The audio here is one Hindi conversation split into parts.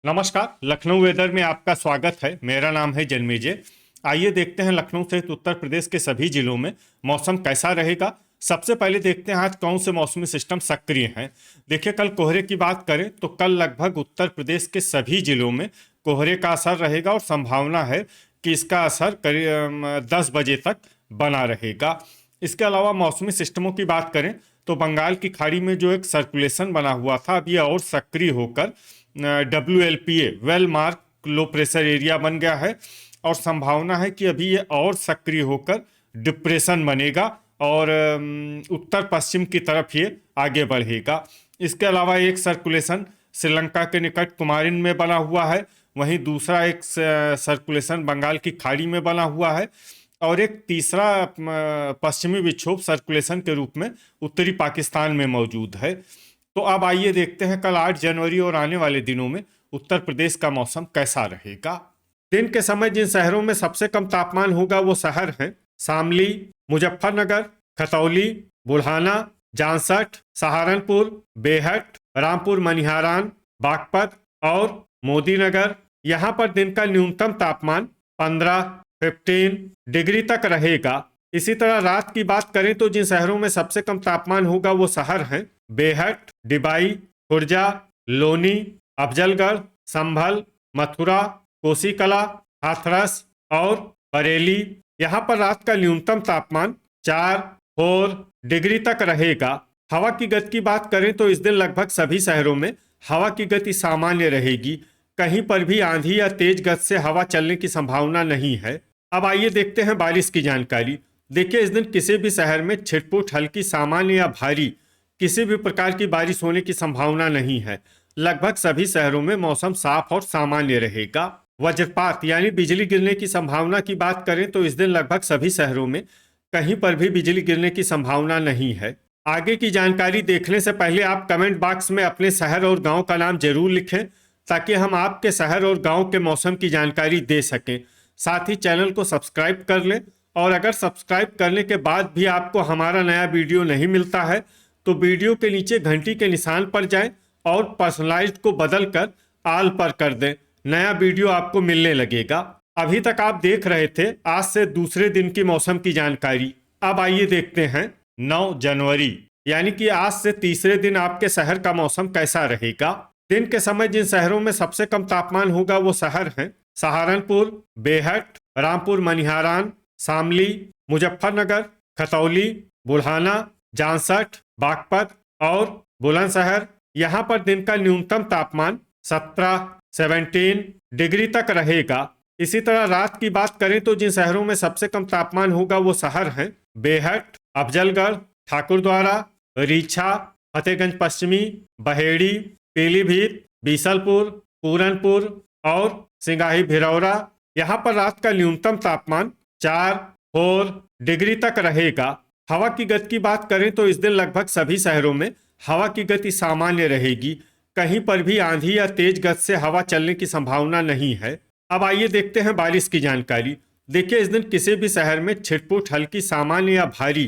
नमस्कार। लखनऊ वेदर में आपका स्वागत है। मेरा नाम है जन्मेजय। आइए देखते हैं लखनऊ सहित उत्तर प्रदेश के सभी जिलों में मौसम कैसा रहेगा। सबसे पहले देखते हैं आज कौन से मौसमी सिस्टम सक्रिय हैं। देखिए, कल कोहरे की बात करें तो कल लगभग उत्तर प्रदेश के सभी जिलों में कोहरे का असर रहेगा और संभावना है कि इसका असर करीब 10 बजे तक बना रहेगा। इसके अलावा मौसमी सिस्टमों की बात करें तो बंगाल की खाड़ी में जो एक सर्कुलेशन बना हुआ था, अब ये और सक्रिय होकर WLPA well mark low pressure area बन गया है और संभावना है कि अभी ये और सक्रिय होकर डिप्रेशन बनेगा और उत्तर पश्चिम की तरफ ये आगे बढ़ेगा। इसके अलावा एक सर्कुलेशन श्रीलंका के निकट कुमारिन में बना हुआ है, वहीं दूसरा एक सर्कुलेशन बंगाल की खाड़ी में बना हुआ है और एक तीसरा पश्चिमी विक्षोभ सर्कुलेशन के रूप में उत्तरी पाकिस्तान में मौजूद है। तो अब आइए देखते हैं कल 8 जनवरी और आने वाले दिनों में उत्तर प्रदेश का मौसम कैसा रहेगा। दिन के समय जिन शहरों में सबसे कम तापमान होगा वो शहर हैं शामली, मुजफ्फरनगर, खतौली, बुल्हाना, जामसठ, सहारनपुर, बेहट, रामपुर मनिहारान, बागपत और मोदीनगर। यहाँ पर दिन का न्यूनतम तापमान 15 डिग्री तक रहेगा। इसी तरह रात की बात करें तो जिन शहरों में सबसे कम तापमान होगा वो शहर हैं बेहट, डिबाई, खुर्जा, लोनी, अफजलगढ़, संभल, मथुरा, कोसीकला, हाथरस और बरेली। यहाँ पर रात का न्यूनतम तापमान 4 डिग्री तक रहेगा। हवा की गति की बात करें तो इस दिन लगभग सभी शहरों में हवा की गति सामान्य रहेगी। कहीं पर भी आंधी या तेज गति से हवा चलने की संभावना नहीं है। अब आइए देखते हैं बारिश की जानकारी। देखिए, इस दिन किसी भी शहर में छिटपुट हल्की सामान्य या भारी किसी भी प्रकार की बारिश होने की संभावना नहीं है। लगभग सभी शहरों में मौसम साफ और सामान्य रहेगा। वज्रपात यानी बिजली गिरने की संभावना की बात करें तो इस दिन लगभग सभी शहरों में कहीं पर भी बिजली गिरने की संभावना नहीं है। आगे की जानकारी देखने से पहले आप कमेंट बॉक्स में अपने शहर और गांव का नाम जरूर लिखें ताकि हम आपके शहर और गांव के मौसम की जानकारी दे सकें। साथ ही चैनल को सब्सक्राइब कर लें और अगर सब्सक्राइब करने के बाद भी आपको हमारा नया वीडियो नहीं मिलता है तो वीडियो के नीचे घंटी के निशान पर जाएं और पर्सनलाइज्ड को बदलकर ऑल पर कर दें। नया वीडियो आपको मिलने लगेगा। अभी तक आप देख रहे थे आज से दूसरे दिन की मौसम की जानकारी। अब आइए देखते हैं 9 जनवरी यानी कि आज से तीसरे दिन आपके शहर का मौसम कैसा रहेगा। दिन के समय जिन शहरों में सबसे कम तापमान होगा वो शहर हैं सहारनपुर, बेहट, रामपुर मनिहारान, शामली, मुजफ्फरनगर, खतौली, बुल्हाना, जामसठ, बागपत और बुलंदशहर। यहाँ पर दिन का न्यूनतम तापमान 17 डिग्री तक रहेगा। इसी तरह रात की बात करें तो जिन शहरों में सबसे कम तापमान होगा वो शहर हैं बेहट, अफजलगढ़, ठाकुरद्वारा, रीछा, फतेहगंज पश्चिमी, बहेड़ी, पीलीभीत, बीसलपुर, पूरनपुर और सिंगाही भिरौरा। यहाँ पर रात का न्यूनतम तापमान 4 डिग्री तक रहेगा। हवा की गति की बात करें तो इस दिन लगभग सभी शहरों में हवा की गति सामान्य रहेगी। कहीं पर भी आंधी या तेज गति से हवा चलने की संभावना नहीं है। अब आइए देखते हैं बारिश की जानकारी। देखिए, इस दिन किसी भी शहर में छिटपुट हल्की सामान्य या भारी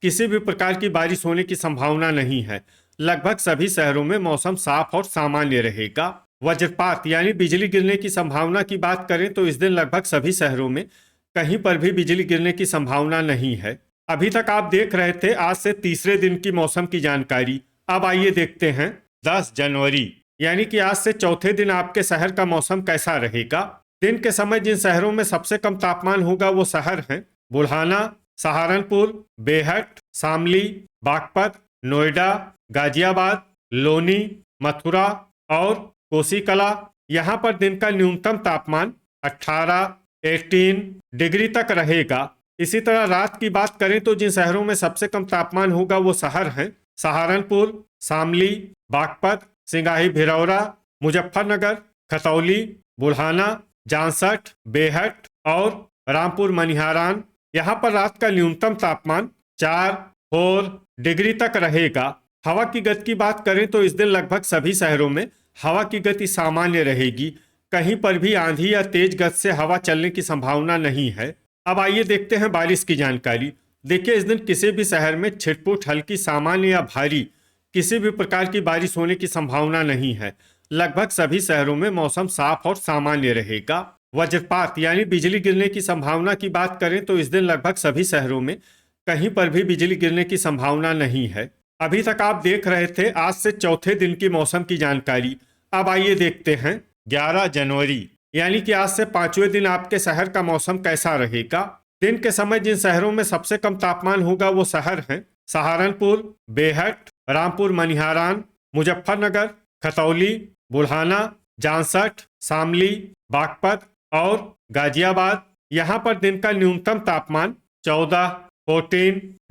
किसी भी प्रकार की बारिश होने की संभावना नहीं है। लगभग सभी शहरों में मौसम साफ और सामान्य रहेगा। वज्रपात यानी बिजली गिरने की संभावना की बात करें तो इस दिन लगभग सभी शहरों में कहीं पर भी बिजली गिरने की संभावना नहीं है। अभी तक आप देख रहे थे आज से तीसरे दिन की मौसम की जानकारी। अब आइए देखते हैं 10 जनवरी यानी कि आज से चौथे दिन आपके शहर का मौसम कैसा रहेगा। दिन के समय जिन शहरों में सबसे कम तापमान होगा वो शहर हैं बुल्हाना, सहारनपुर, बेहट, शामली, बागपत, नोएडा, गाजियाबाद, लोनी, मथुरा और कोसीकला। यहाँ पर दिन का न्यूनतम तापमान 18 डिग्री तक रहेगा। इसी तरह रात की बात करें तो जिन शहरों में सबसे कम तापमान होगा वो शहर हैं सहारनपुर, शामली, बागपत, सिंगाही भिरौरा, मुजफ्फरनगर, खतौली, बुल्हाना, जामसठ, बेहट और रामपुर मनिहारान। यहाँ पर रात का न्यूनतम तापमान 4 डिग्री तक रहेगा। हवा की गति की बात करें तो इस दिन लगभग सभी शहरों में हवा की गति सामान्य रहेगी। कहीं पर भी आंधी या तेज गति से हवा चलने की संभावना नहीं है। अब आइए देखते हैं बारिश की जानकारी। देखिए, इस दिन किसी भी शहर में छिटपुट हल्की सामान्य या भारी किसी भी प्रकार की बारिश होने की संभावना नहीं है। लगभग सभी शहरों में मौसम साफ और सामान्य रहेगा। वज्रपात यानी बिजली गिरने की संभावना की बात करें तो इस दिन लगभग सभी शहरों में कहीं पर भी बिजली गिरने की संभावना नहीं है। अभी तक आप देख रहे थे आज से चौथे दिन की मौसम की जानकारी। अब आइए देखते हैं 11 जनवरी यानी कि आज से पांचवें दिन आपके शहर का मौसम कैसा रहेगा। दिन के समय जिन शहरों में सबसे कम तापमान होगा वो शहर हैं सहारनपुर, बेहट, रामपुर मनिहारान, मुजफ्फरनगर, खतौली, बुल्हाना, जांसठ, शामली, बागपत और गाजियाबाद। यहाँ पर दिन का न्यूनतम तापमान 14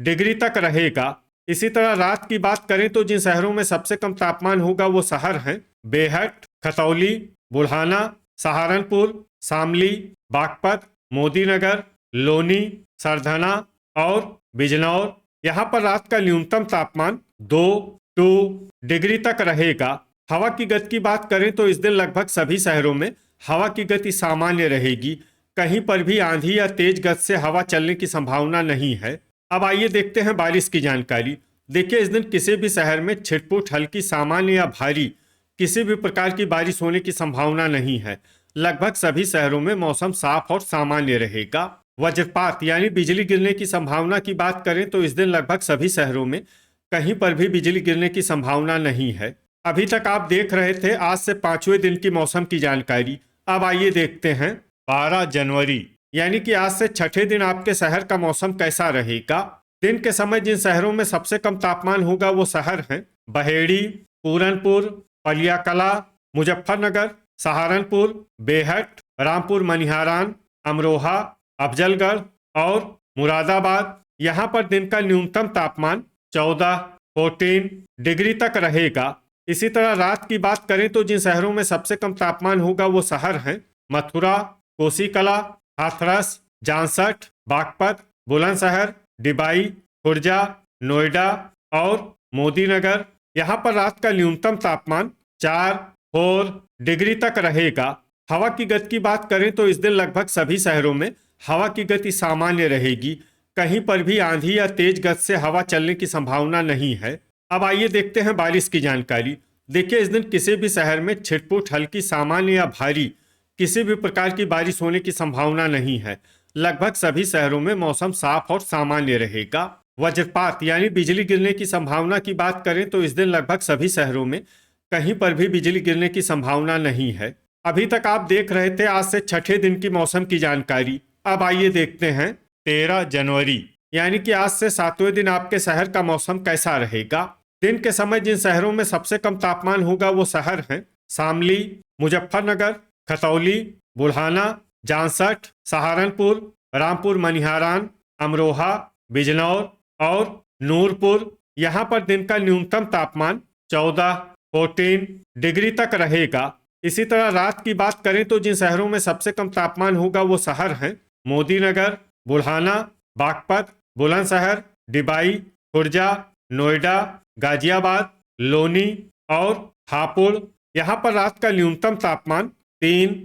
डिग्री तक रहेगा। इसी तरह रात की बात करें तो जिन शहरों में सबसे कम तापमान होगा वो शहर हैं बेहट, खतौली, बुल्हाना, सहारनपुर, शामली, बागपत, मोदीनगर, लोनी, सरधना और बिजनौर। यहाँ पर रात का न्यूनतम तापमान 2 डिग्री तक रहेगा। हवा की गति की बात करें तो इस दिन लगभग सभी शहरों में हवा की गति सामान्य रहेगी। कहीं पर भी आंधी या तेज गति से हवा चलने की संभावना नहीं है। अब आइए देखते हैं बारिश की जानकारी। देखिए इस दिन किसी भी शहर में छिटपुट हल्की सामान्य या भारी किसी भी प्रकार की बारिश होने की संभावना नहीं है। लगभग सभी शहरों में मौसम साफ और सामान्य रहेगा। वज्रपात यानी बिजली गिरने की संभावना की बात करें तो इस दिन लगभग सभी शहरों में कहीं पर भी बिजली गिरने की संभावना नहीं है। अभी तक आप देख रहे थे आज से पांचवें दिन की मौसम की जानकारी। अब आइए देखते हैं 12 जनवरी यानी कि आज से छठे दिन आपके शहर का मौसम कैसा रहेगा। दिन के समय जिन शहरों में सबसे कम तापमान होगा वो शहर हैं बहेड़ी, पूरनपुर, पलियाकला, मुजफ्फरनगर, सहारनपुर, बेहट, रामपुर मनिहारान, अमरोहा, अफजलगढ़ और मुरादाबाद। यहाँ पर दिन का न्यूनतम तापमान 14 डिग्री तक रहेगा। इसी तरह रात की बात करें तो जिन शहरों में सबसे कम तापमान होगा वो शहर हैं मथुरा, कोसीकला, हाथरस, जांसठ, बागपत, बुलंदशहर, डिबाई, खुर्जा, नोएडा और मोदीनगर। यहाँ पर रात का न्यूनतम तापमान 4 डिग्री तक रहेगा। हवा की गति की बात करें तो इस दिन लगभग सभी शहरों में हवा की गति सामान्य रहेगी। कहीं पर भी आंधी या तेज गति से हवा चलने की संभावना नहीं है। अब आइए देखते हैं बारिश की जानकारी। देखिए इस दिन किसी भी शहर में छिटपुट हल्की सामान्य या भारी किसी भी प्रकार की बारिश होने की संभावना नहीं है। लगभग सभी शहरों में मौसम साफ और सामान्य रहेगा। वज्रपात यानी बिजली गिरने की संभावना की बात करें तो इस दिन लगभग सभी शहरों में कहीं पर भी बिजली गिरने की संभावना नहीं है। अभी तक आप देख रहे थे आज से छठे दिन की मौसम की जानकारी। अब आइए देखते हैं 13 जनवरी यानी कि आज से सातवें दिन आपके शहर का मौसम कैसा रहेगा। दिन के समय जिन शहरों में सबसे कम तापमान होगा वो शहर हैं शामली, मुजफ्फरनगर, खतौली, बुल्हाना, जांसठ, सहारनपुर, रामपुर मनिहारान, अमरोहा, बिजनौर और नूरपुर। यहाँ पर दिन का न्यूनतम तापमान 14 डिग्री तक रहेगा। इसी तरह रात की बात करें तो जिन शहरों में सबसे कम तापमान होगा वो शहर हैं मोदीनगर, बुल्हाना, बागपत, बुलंदशहर, डिबाई, खुर्जा, नोएडा, गाजियाबाद, लोनी और हापुड़। यहाँ पर रात का न्यूनतम तापमान 3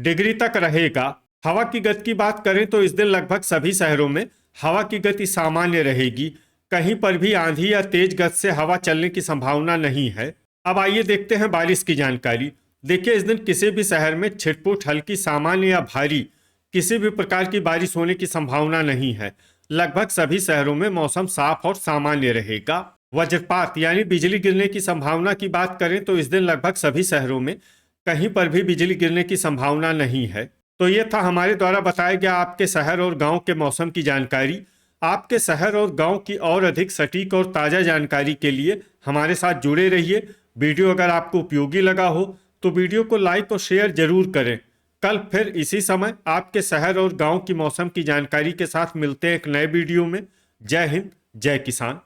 डिग्री तक रहेगा। हवा की गति की बात करें तो इस दिन लगभग सभी शहरों में हवा की गति सामान्य रहेगी। कहीं पर भी आंधी या तेज गति से हवा चलने की संभावना नहीं है। अब आइए देखते हैं बारिश की जानकारी। देखिए इस दिन किसी भी शहर में छिटपुट हल्की सामान्य या भारी किसी भी प्रकार की बारिश होने की संभावना नहीं है। लगभग सभी शहरों में मौसम साफ और सामान्य रहेगा। वज्रपात यानी बिजली गिरने की संभावना की बात करें तो इस दिन लगभग सभी शहरों में कहीं पर भी बिजली गिरने की संभावना नहीं है। तो ये था हमारे द्वारा बताया गया आपके शहर और गांव के मौसम की जानकारी। आपके शहर और गांव की और अधिक सटीक और ताज़ा जानकारी के लिए हमारे साथ जुड़े रहिए। वीडियो अगर आपको उपयोगी लगा हो तो वीडियो को लाइक और शेयर जरूर करें। कल फिर इसी समय आपके शहर और गांव की मौसम की जानकारी के साथ मिलते हैं एक नए वीडियो में। जय हिंद, जय किसान।